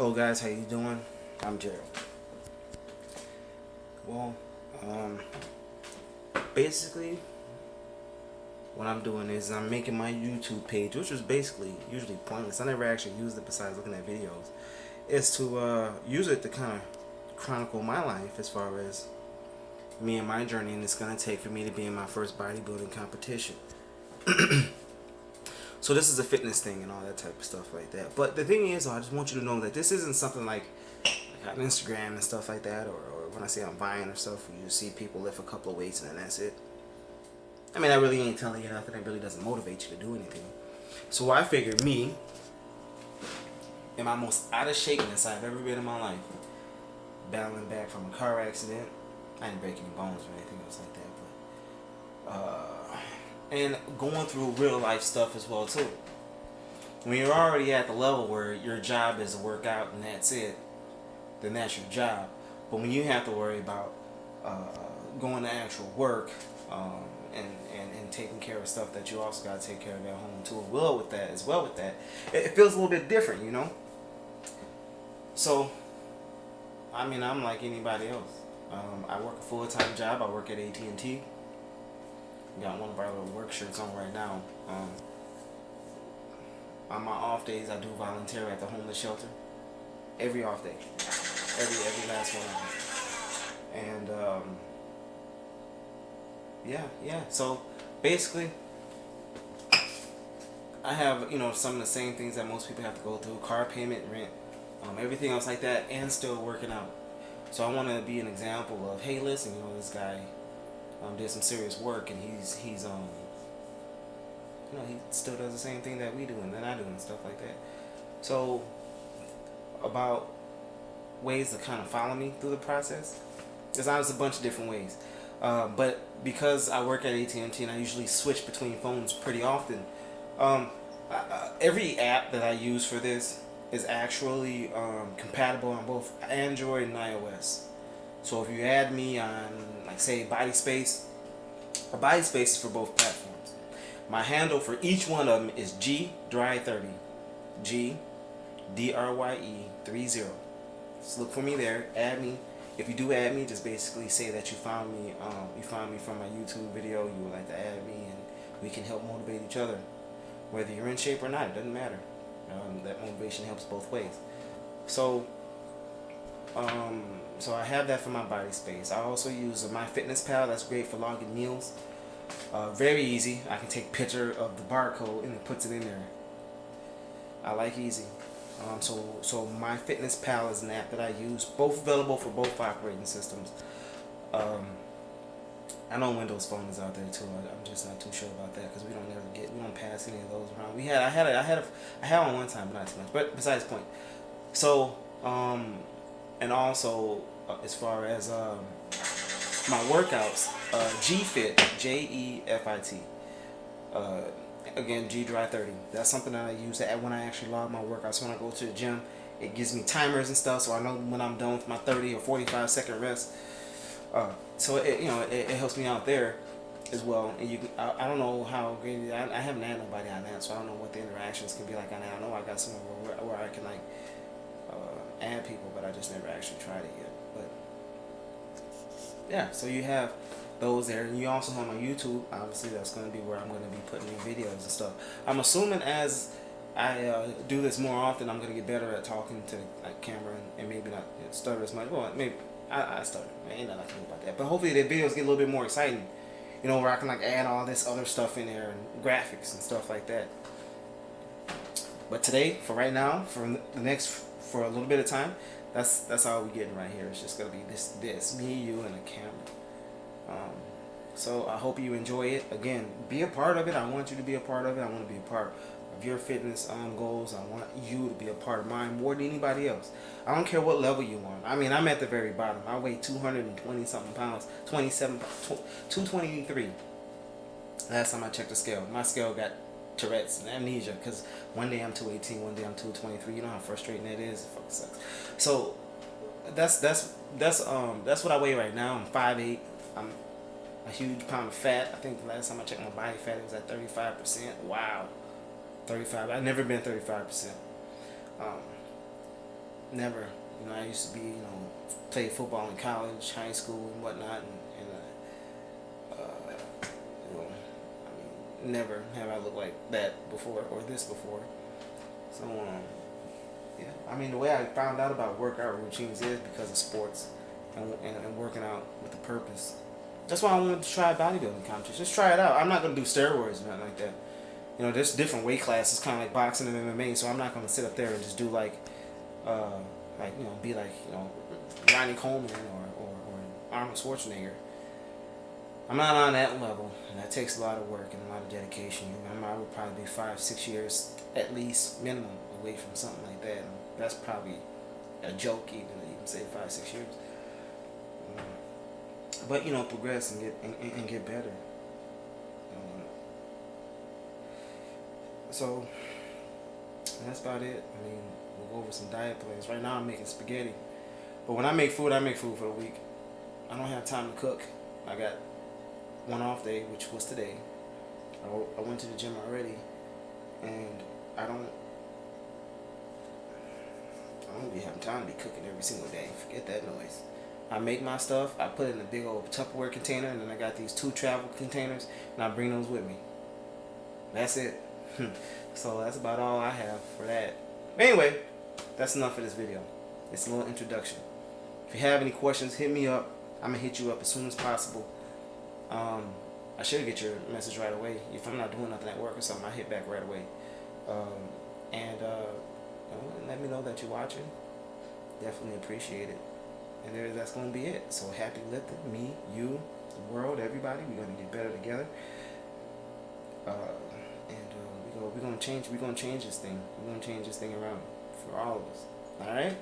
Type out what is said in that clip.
Hello guys, how you doing? I'm Gerald. Well, basically what I'm doing is I'm making my YouTube page, which was basically usually pointless. I never actually used it besides looking at videos. Is to use it to kind of chronicle my life as far as me and my journey, and it's gonna take for me to be in my first bodybuilding competition. So this is a fitness thing and all that type of stuff like that. But the thing is, I just want you to know that this isn't something like on Instagram and stuff like that, or when I say on Vine or stuff, you see people lift a couple of weights and then that's it. I mean, I really ain't telling you nothing. It really doesn't motivate you to do anything. So I figured me, in my most out of shapeness I've ever been in my life, battling back from a car accident. I didn't break any bones or anything else like that, but and going through real life stuff as well too. When you're already at the level where your job is to work out and that's it, then that's your job. But when you have to worry about going to actual work and taking care of stuff that you also got to take care of at home too, as well with that, it feels a little bit different, you know. So, I mean, I'm like anybody else. I work a full-time job. I work at AT&T. Got one of our little work shirts on right now. On my off days, I do volunteer at the homeless shelter. Every off day, every last one of them. And yeah. So basically, I have some of the same things that most people have to go through: car payment, rent, everything else like that, and still working out. So I want to be an example of, hey, listen, this guy did some serious work, and he's he still does the same thing that we do and that I do and stuff like that. So about ways to kind of follow me through the process, there's obviously a bunch of different ways, but because I work at AT&T and I usually switch between phones pretty often, every app that I use for this is actually compatible on both Android and iOS. So if you add me on, like, say, BodySpace, a BodySpace is for both platforms. My handle for each one of them is GDRY30. GDRYE30. Just look for me there. Add me. If you do add me, just basically say that you found me. You found me from my YouTube video. You would like to add me, and we can help motivate each other. Whether you're in shape or not, it doesn't matter. That motivation helps both ways. So I have that for my body space. I also use MyFitnessPal. That's great for logging meals. Very easy. I can take picture of the barcode and it puts it in there. I like easy. So MyFitnessPal is an app that I use. Both available for both operating systems. I know Windows Phone is out there too. I'm just not too sure about that because we don't pass any of those around. I had one one time, but not too much. But besides the point. So and also as far as my workouts, GFit, JEFIT. Again, GDRY30. That's something that I use when I actually log my workouts. When I go to the gym, it gives me timers and stuff, so I know when I'm done with my 30 or 45-second rest. So it helps me out there as well. And I don't know how great it is. I haven't had nobody on that, so I don't know what the interactions can be like on that. I know I got somewhere where I can add people, but I just never actually tried it yet. But yeah, so you have those there, and you also have my YouTube. Obviously, that's going to be where I'm going to be putting in videos and stuff. I'm assuming as I do this more often, I'm going to get better at talking to the camera and maybe not stutter as much. Well, maybe I stutter. Ain't nothing I can do about that. But hopefully the videos get a little bit more exciting. Where I can add all this other stuff in there and graphics and stuff like that. But today, for right now, for a little bit of time, that's all we're getting right here. It's just gonna be this me, you, and a camera. So I hope you enjoy it. Again, be a part of it. I want you to be a part of it. I want to be a part of your fitness goals. I want you to be a part of mine more than anybody else. I don't care what level you're on. I mean, I'm at the very bottom. I weigh 220 something pounds, 223. Last time I checked the scale, my scale got Tourette's and amnesia because one day I'm 218, one day I'm 223. You know how frustrating that is. It fucking sucks. So that's what I weigh right now. I'm 5'8". I'm a huge pound of fat. I think the last time I checked my body fat, it was at 35%. Wow, 35. I've never been 35%. never. You know, I used to be, you know, play football in college, high school, and whatnot, you know, I mean, never have I looked like that before or this before. So, yeah, I mean, the way I found out about workout routines is because of sports and working out with a purpose. That's why I wanted to try bodybuilding competition. Just try it out. I'm not gonna do steroids or nothing like that. You know, there's different weight classes, kind of like boxing and MMA. So I'm not gonna sit up there and just do uh, like you know, be like you know, Ronnie Coleman or Arnold Schwarzenegger. I'm not on that level, and that takes a lot of work and a lot of dedication. I would probably be 5, 6 years at least minimum away from something like that. And that's probably a joke even to even say 5, 6 years. But you know, progress and get better. So that's about it. I mean, we'll go over some diet plans. Right now, I'm making spaghetti, but when I make food for the week. I don't have time to cook. I got one off day, which was today. I went to the gym already, and I don't be having time to be cooking every single day. Forget that noise. I make my stuff, I put it in a big old Tupperware container, and then I got these 2 travel containers, and I bring those with me. That's it. So that's about all I have for that. But anyway, that's enough for this video. It's a little introduction. If you have any questions, hit me up. I'm going to hit you up as soon as possible. I should get your message right away. If I'm not doing nothing at work or something, I hit back right away. Let me know that you're watching. Definitely appreciate it. And that's going to be it. So happy lifting, me, you, the world, everybody. We're going to get better together. We're going to change this thing. We're going to change this thing around for all of us. All right?